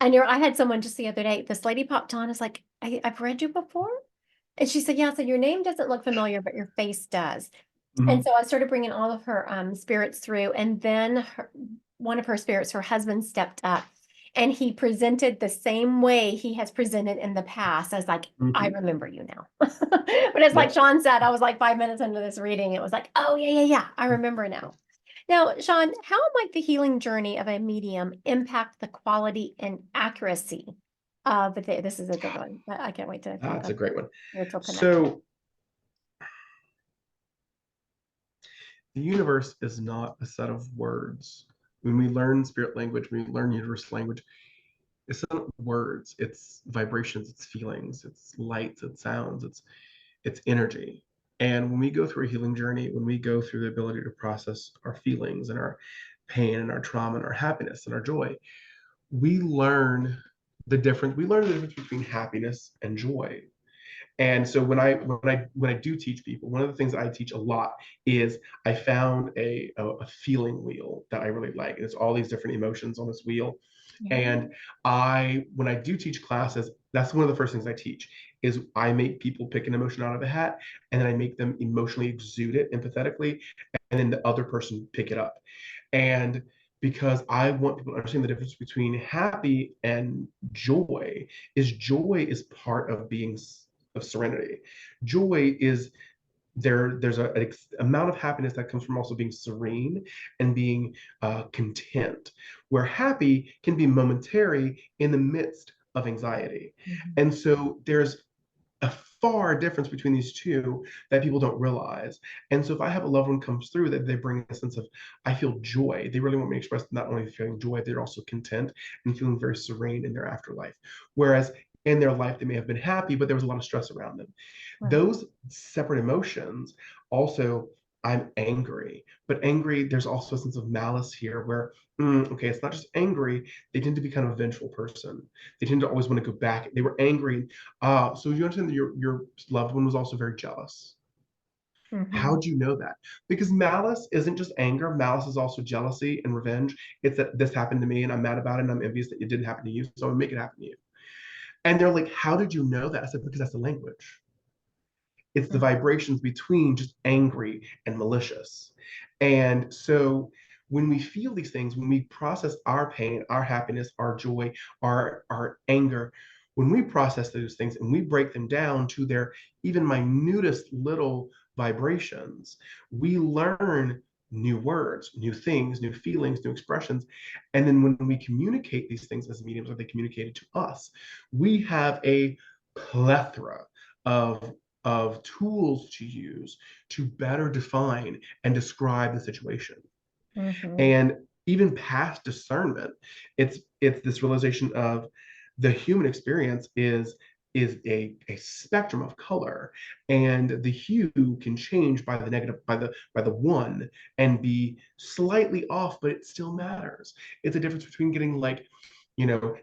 And I had someone just the other day, this lady popped on, is like, I've read you before. And she said, yeah, so your name doesn't look familiar, but your face does. And Mhm. so I started bringing all of her spirits through. And then one of her spirits, her husband, stepped up and he presented the same way he has presented in the past. I was like, I Mhm. remember you now. But it's like Yep. Sean said, I was like 5 minutes into this reading. It was like, oh, yeah, yeah, yeah. I remember now. Now, Sean, how might the healing journey of a medium impact the quality and accuracy of this is a good one. I can't wait to think That's a on great one. spiritual connection. So the universe is not a set of words. When we learn spirit language, when we learn universal language, it's not words, it's vibrations, it's feelings, it's lights, it's sounds, it's energy. And when we go through a healing journey, when we go through the ability to process our feelings and our pain and our trauma and our happiness and our joy, we learn we learn the difference between happiness and joy. And so when I do teach people, one of the things that I teach a lot is I found a feeling wheel that I really like. And it's all these different emotions on this wheel. Yeah. And when I do teach classes, that's one of the first things I teach is I make people pick an emotion out of a hat, and then I make them emotionally exude it empathetically, and then the other person pick it up. And because I want people to understand the difference between happy and joy is part of being of serenity. Joy is there's an amount of happiness that comes from also being serene and being content, where happy can be momentary in the midst of anxiety. Mhm. And so there's a far difference between these two that people don't realize. And so if I have a loved one comes through that they bring a sense of, I feel joy, they really want me to express not only feeling joy, they're also content and feeling very serene in their afterlife. Whereas in their life, they may have been happy, but there was a lot of stress around them. Right. Those separate emotions also, I'm angry, but angry, there's also a sense of malice here where, okay, it's not just angry. They tend to be kind of a vengeful person. They tend to always want to go back. They were angry. So you understand that your loved one was also very jealous. How Mhm. do you know that? Because malice isn't just anger. Malice is also jealousy and revenge. It's that this happened to me and I'm mad about it and I'm envious that it didn't happen to you. So I'm gonna make it happen to you. And they're like, how did you know that? I said, because that's the language. It's the Mhm. vibrations between just angry and malicious. And so when we feel these things, when we process our pain, our happiness, our joy, our anger, when we process those things and we break them down to their even minutest little vibrations, we learn new words, new things, new feelings, new expressions. And then when we communicate these things as mediums, or they communicated to us, we have a plethora of tools to use to better define and describe the situation. Mhm. And even past discernment, it's this realization of the human experience is a spectrum of color, and the hue can change by the negative by the one and be slightly off, but it still matters. It's a difference between getting like,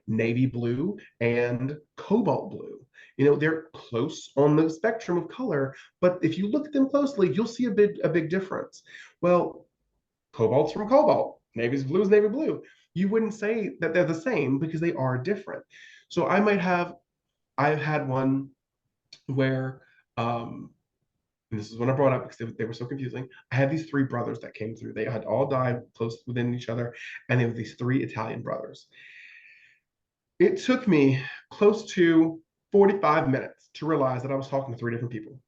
navy blue and cobalt blue. They're close on the spectrum of color, but if you look at them closely, you'll see a big difference. Well, cobalt's from cobalt, navy's blue is navy blue. You wouldn't say that they're the same because they are different. So I've had one where, and this is when I brought up because they were so confusing. I had these three brothers that came through. They had all died close within each other, and they were these three Italian brothers. It took me close to 45 minutes to realize that I was talking to three different people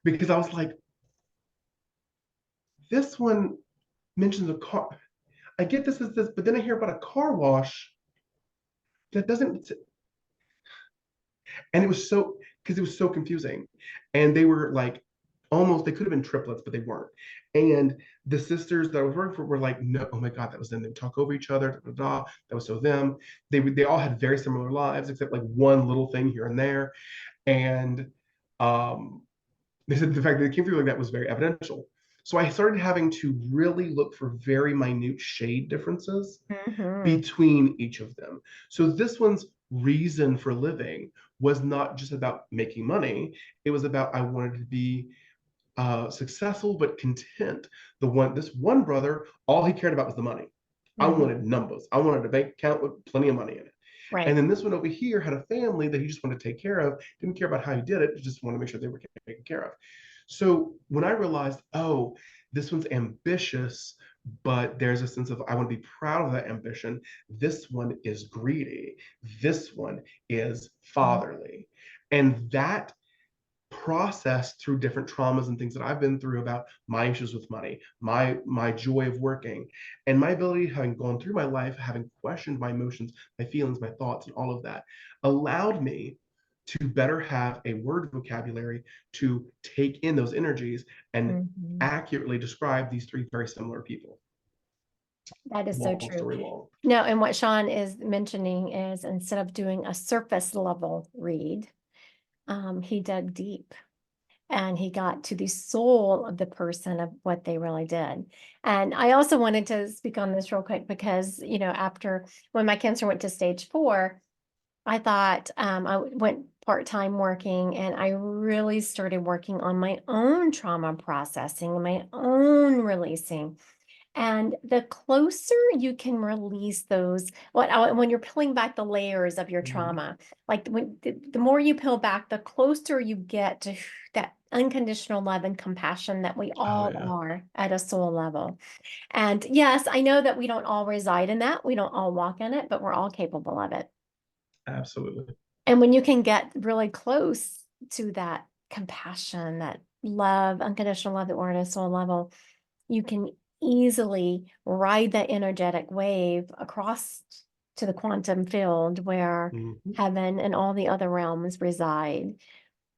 because I was like, this one mentions a car. I get this is this, but then I hear about a car wash that doesn't, and it was so, because it was so confusing. And they were like, almost, they could have been triplets, but they weren't. And the sisters that I was working for were like, no, oh my God, that was them. They would talk over each other, da, da, da, that was so them. They all had very similar lives, except like one little thing here and there. And um, they said the fact that it came through like that was very evidential. So I started having to really look for very minute shade differences Mhm. between each of them. So this one's reason for living was not just about making money. It was about I wanted to be successful but content. This one brother, all he cared about was the money. I Mhm. wanted numbers. I wanted a bank account with plenty of money in it. And Right. then this one over here had a family that he just wanted to take care of. Didn't care about how he did it. He just wanted to make sure they were taken care of. So when I realized, oh, this one's ambitious but there's a sense of I want to be proud of that ambition. This one is greedy. This one is fatherly. And that process through different traumas and things that I've been through about my issues with money, my joy of working, and my ability, having gone through my life, having questioned my emotions, my feelings, my thoughts, and all of that, allowed me to better have a word vocabulary to take in those energies and Mhm. accurately describe these three very similar people. That is so Long true. story long. No, and what Sean is mentioning is instead of doing a surface level read, he dug deep and he got to the soul of the person of what they really did. And I also wanted to speak on this real quick because, after when my cancer went to stage 4, I thought I went part-time working and I really started working on my own trauma processing, my own releasing. And the closer you can release those, when you're peeling back the layers of your Mhm. trauma, like when the more you peel back, the closer you get to that unconditional love and compassion that we Oh all yeah, are at a soul level. And yes, I know that we don't all reside in that. We don't all walk in it, but we're all capable of it. absolutely. And when you can get really close to that compassion, that love, unconditional love that we're at a soul level, you can easily ride that energetic wave across to the quantum field where Mhm. heaven and all the other realms reside.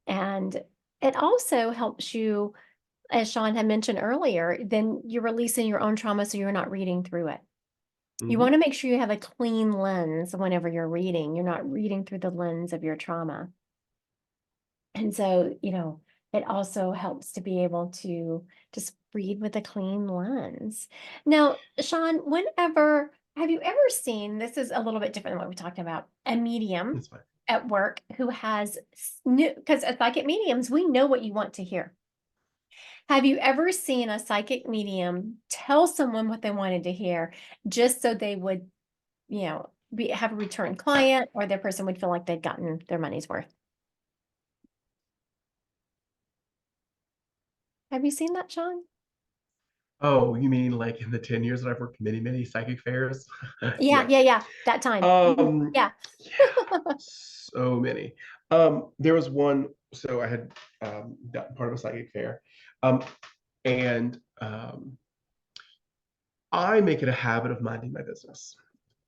And it also helps you, as Sean had mentioned earlier, then you're releasing your own trauma so you're not reading through it. You Mhm. want to make sure you have a clean lens whenever you're reading. You're not reading through the lens of your trauma. And so, it also helps to be able to just read with a clean lens. Now, Sean, have you ever seen, this is a little bit different than what we talked about, a medium That's fine. at work who has new, because as psychic mediums, we know what you want to hear. Have you ever seen a psychic medium tell someone what they wanted to hear just so they would, have a return client or their person would feel like they'd gotten their money's worth? Have you seen that, Sean? Oh, you mean like in the 10 years that I've worked many, many psychic fairs? Yeah, Yeah. yeah, yeah. That time. Mhm. Um, Yeah. yeah, so many. There was one, so I had that part of a psychic fair. Um, and I make it a habit of minding my business.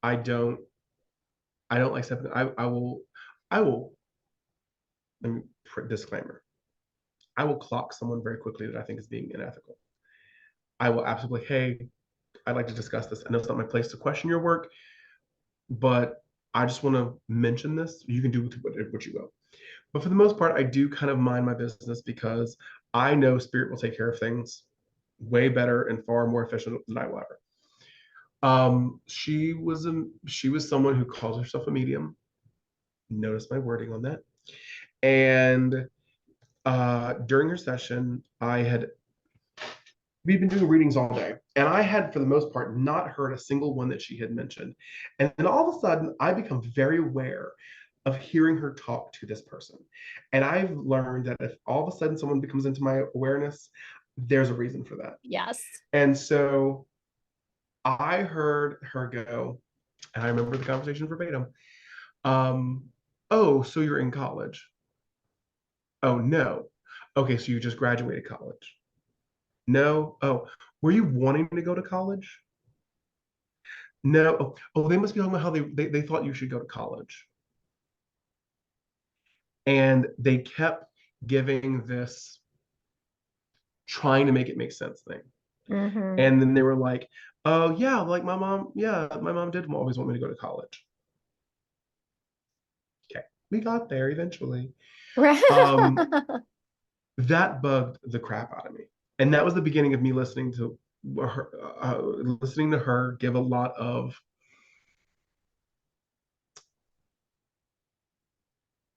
I don't I don't like stepping. I will let me disclaimer. I will clock someone very quickly that I think is being unethical. I will absolutely, hey, I'd like to discuss this. I know it's not my place to question your work, but I just want to mention this. You can do with what you will. But for the most part, I do kind of mind my business because I know spirit will take care of things way better and far more efficient than I will ever. She was someone who calls herself a medium. Notice my wording on that. And during her session, we've been doing readings all day, and I had, for the most part, not heard a single one that she had mentioned. And then all of a sudden, I become very aware of hearing her talk to this person. And I've learned that if all of a sudden someone becomes into my awareness, there's a reason for that. Yes. And so I heard her go, and I remember the conversation verbatim. Um, oh, so you're in college? Oh, no. Okay, so you just graduated college? No. Oh, were you wanting to go to college? No. Oh, they must be talking about how they thought you should go to college. And they kept giving this trying to make it make sense thing. Mm-hmm. And then they were like, oh, yeah, like my mom did always want me to go to college. Okay. We got there eventually. Right. Um, that bugged the crap out of me. And that was the beginning of me listening to her give a lot of,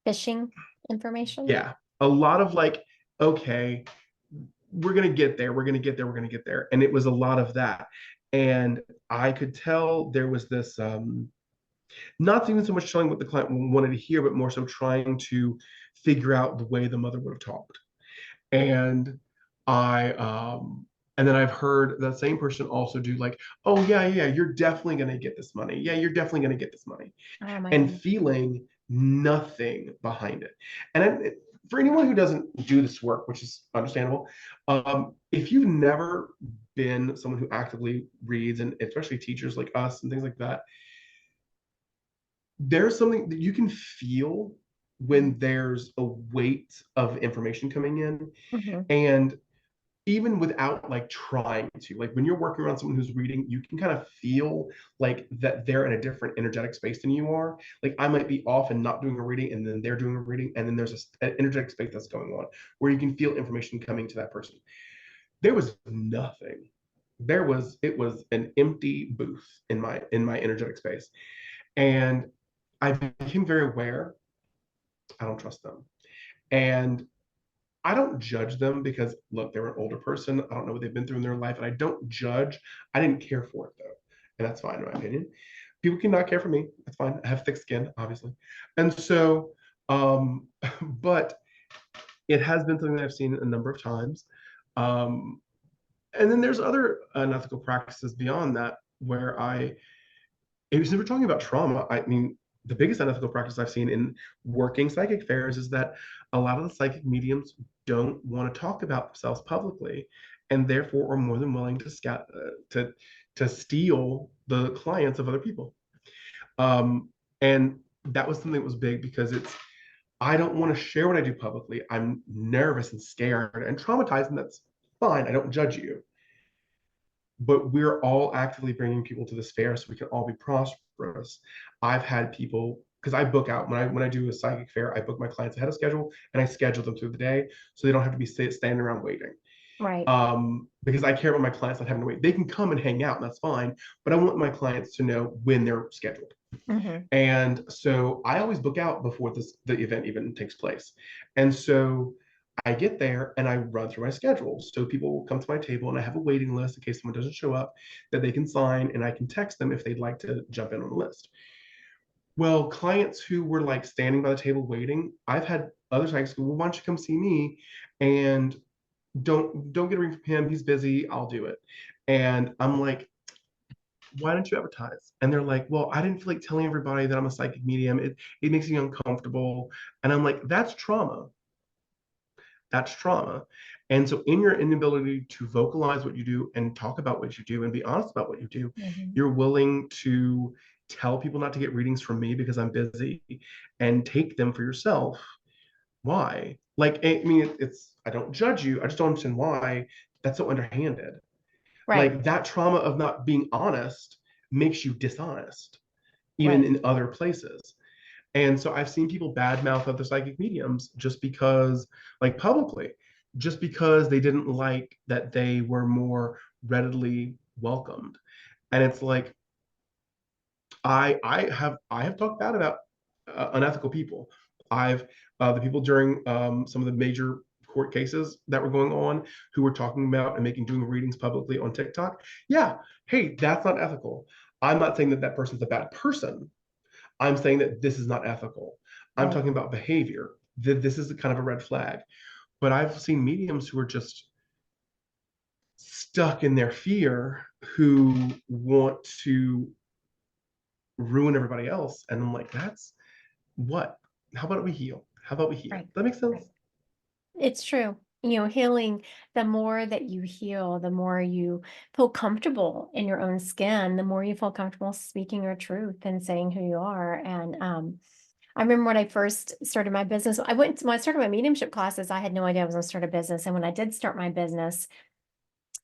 Phishing information. yeah, a lot of like, okay, we're going to get there. We're going to get there. We're going to get there. And it was a lot of that. And I could tell there was this, not even so much telling what the client wanted to hear, but more so trying to figure out the way the mother would have talked. And I And then I've heard that same person also do like, oh yeah, yeah, you're definitely going to get this money. Yeah, you're definitely going to get this money, Oh my and goodness. feeling nothing behind it. And for anyone who doesn't do this work, which is understandable, if you've never been someone who actively reads, and especially teachers like us and things like that, there's something that you can feel when there's a weight of information coming in. Mhm. And even without like trying to, like when you're working around someone who's reading, you can kind of feel like that they're in a different energetic space than you are. Like I might be off and not doing a reading, and then they're doing a reading, and then there's an energetic space that's going on where you can feel information coming to that person. There was nothing. It was an empty booth in my energetic space. And I became very aware. I don't trust them. And I don't judge them because look, they're an older person. I don't know what they've been through in their life, and I don't judge. I didn't care for it though, and that's fine in my opinion. People cannot care for me. That's fine. I have thick skin, obviously, and so, um, but it has been something that I've seen a number of times. Um, and then there's other unethical practices beyond that where since we're talking about trauma, I mean, the biggest unethical practice I've seen in working psychic fairs is that a lot of the psychic mediums don't want to talk about themselves publicly, and therefore are more than willing to steal the clients of other people. And that was something that was big because I don't want to share what I do publicly. I'm nervous and scared and traumatized, and that's fine. I don't judge you, but we're all actively bringing people to this fair so we can all be prosperous. I've had people, because I book out when I do a psychic fair, I book my clients ahead of schedule, and I schedule them through the day so they don't have to be standing around waiting. Right. Because I care about my clients not having to wait. They can come and hang out, and that's fine, but I want my clients to know when they're scheduled. Mhm. And so I always book out before the event even takes place. And so I get there and I run through my schedule. So people will come to my table, and I have a waiting list in case someone doesn't show up that they can sign, and I can text them if they'd like to jump in on the list. Well, clients who were like standing by the table waiting, I've had other psychics go, well, why don't you come see me? And don't get a ring from him. He's busy. I'll do it. And I'm like, why don't you advertise? And they're like, well, I didn't feel like telling everybody that I'm a psychic medium. It makes me uncomfortable. And I'm like, that's trauma. That's trauma. And so in your inability to vocalize what you do and talk about what you do and be honest about what you do, Mhm. you're willing to tell people not to get readings from me because I'm busy and take them for yourself. Why? Like, I mean, I don't judge you. I just don't understand why that's so underhanded. Right. Like that trauma of not being honest makes you dishonest, even Right. in other places. And so I've seen people badmouth other psychic mediums just because, like publicly, just because they didn't like that they were more readily welcomed. And it's like I have talked bad about unethical people. I've the people during some of the major court cases that were going on who were talking about and doing readings publicly on TikTok. Yeah, hey, that's not ethical. I'm not saying that that person's a bad person. I'm saying that this is not ethical. I'm Right. talking about behavior. That this is kind of a red flag. But I've seen mediums who are just stuck in their fear who want to ruin everybody else. And I'm like, that's what? How about we heal? How about we heal? Right. That makes Right. sense. It's true. Healing, the more that you heal, the more you feel comfortable in your own skin, the more you feel comfortable speaking your truth and saying who you are. And I remember when I first started my business, when I started my mediumship classes, I had no idea I was going to start a business. And when I did start my business,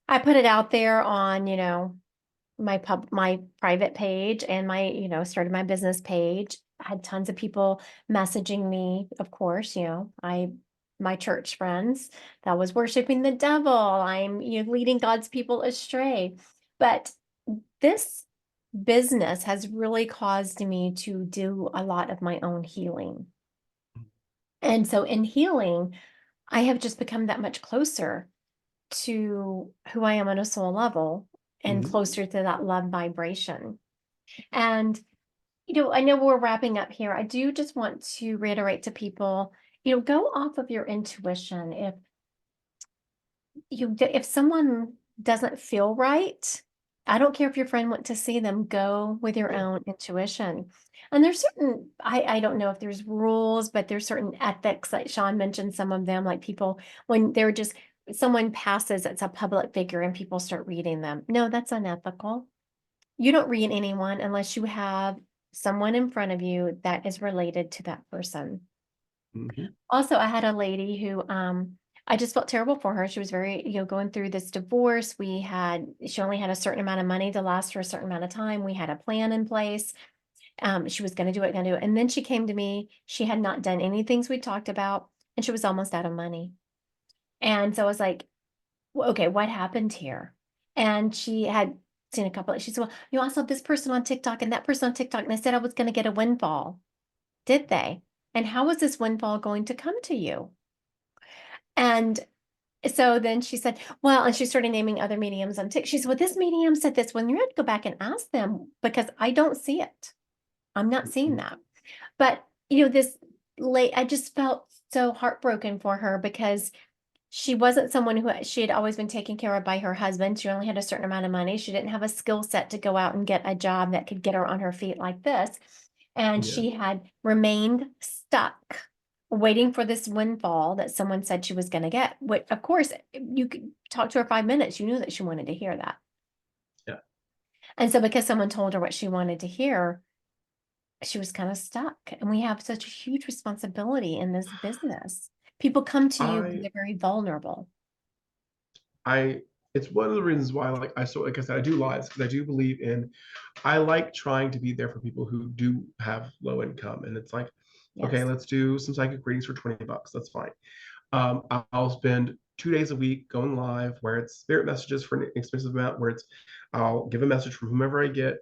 I put it out there on, my private page and started my business page. I had tons of people messaging me, of course, my church friends that was worshiping the devil. I'm, leading God's people astray. But this business has really caused me to do a lot of my own healing. And so in healing, I have just become that much closer to who I am on a soul level and Mhm. closer to that love vibration. And, I know we're wrapping up here. I do just want to reiterate to people, go off of your intuition. If someone doesn't feel right, I don't care if your friend went to see them, go with your Yeah. own intuition. And there's certain, I don't know if there's rules, but there's certain ethics, like Sean mentioned some of them, like people, when they're just, someone passes, it's a public figure and people start reading them. No, that's unethical. You don't read anyone unless you have someone in front of you that is related to that person. Hmm. Also, I had a lady who I just felt terrible for her. She was very, going through this divorce. She only had a certain amount of money to last her a certain amount of time. We had a plan in place. She was going to do it, going to do it. And then she came to me. She had not done any things we talked about, and she was almost out of money. And so I was like, well, okay, what happened here? And she had seen a couple. She said, well, I saw this person on TikTok and that person on TikTok, and they said I was going to get a windfall. Did they? And how was this windfall going to come to you? And so then she said, well, and she started naming other mediums on TikTok. She said, well, this medium said this. When you have to go back and ask them because I don't see it. I'm not seeing that. But, this late, I just felt so heartbroken for her because she wasn't someone who she had always been taken care of by her husband. She only had a certain amount of money. She didn't have a skill set to go out and get a job that could get her on her feet like this. And Yeah. she had remained stuck waiting for this windfall that someone said she was going to get. Which, of course, you could talk to her 5 minutes. You knew that she wanted to hear that. Yeah. And so because someone told her what she wanted to hear, she was kind of stuck. And we have such a huge responsibility in this business. People come to you when I they're very vulnerable. I it's one of the reasons why like I said I do lives because I do believe in I like trying to be there for people who do have low income and it's like okay, Yes. let's do some psychic readings for $20. That's fine. I'll spend 2 days a week going live where it's spirit messages for an expensive amount, where it's I'll give a message from whomever I get,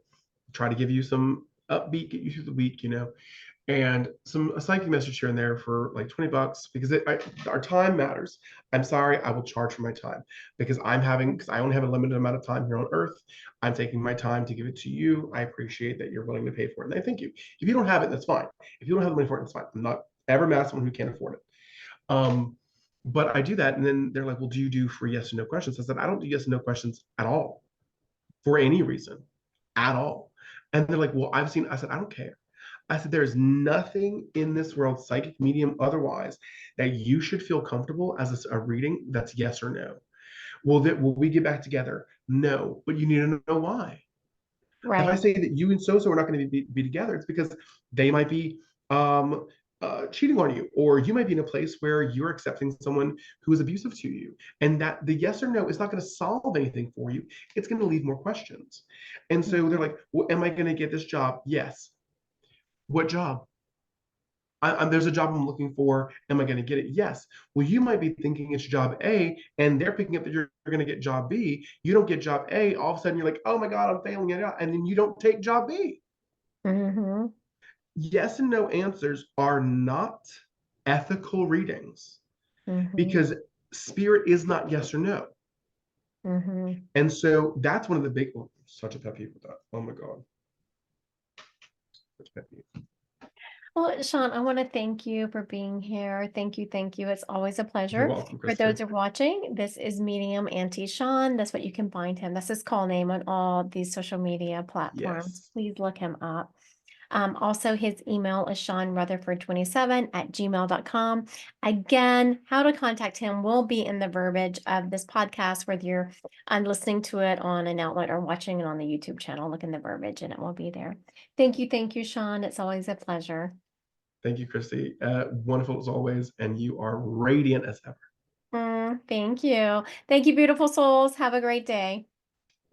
try to give you some upbeat, get you through the week, and a psychic message here and there for like $20 because our time matters. I'm sorry, I will charge for my time because because I only have a limited amount of time here on earth. I'm taking my time to give it to you. I appreciate that you're willing to pay for it. And I thank you. If you don't have it, that's fine. If you don't have the money for it, that's fine. I'm not ever mad at someone who can't afford it. Um, but I do that. And then they're like, well, do you do free yes and no questions? I said, I don't do yes and no questions at all for any reason at all. And they're like, well, I said, I don't care. I said, there's nothing in this world, psychic medium otherwise, that you should feel comfortable as a reading that's yes or no. Will we get back together? No, but you need to know why. If I Right. say that you and so are not going to be together, it's because they might be um, cheating on you, or you might be in a place where you're accepting someone who is abusive to you. And that the yes or no is not going to solve anything for you. It's going to leave more questions. And so they're like, well, am I going to get this job? Yes. What job? There's a job I'm looking for. Am I going to get it? Yes. Well, you might be thinking it's job A, and they're picking up that you're going to get job B. You don't get job A. All of a sudden, you're like, oh my God, I'm failing it out. And then you don't take job B. Mm-hmm. Yes and no answers are not ethical readings Mm-hmm. because spirit is not yes or no. Mm-hmm. And so that's one of the big, oh, such a pet peeve with that. Oh my God. Such a pet peeve. Well, Sean, I want to thank you for being here. Thank you. Thank you. It's always a You're pleasure. welcome, For Christy. those who are watching, this is Medium Auntie Sean. That's what you can find him. That's his call name on all these social media platforms. Yes. Please look him up. Also, his email is seanrutherford27@gmail.com. Again, how to contact him will be in the verbiage of this podcast, whether you're listening to it on an outlet or watching it on the YouTube channel. Look in the verbiage and it will be there. Thank you, Sean. It's always a pleasure. Thank you, Christy. Wonderful as always. And you are radiant as ever. Thank you. Thank you, beautiful souls. Have a great day.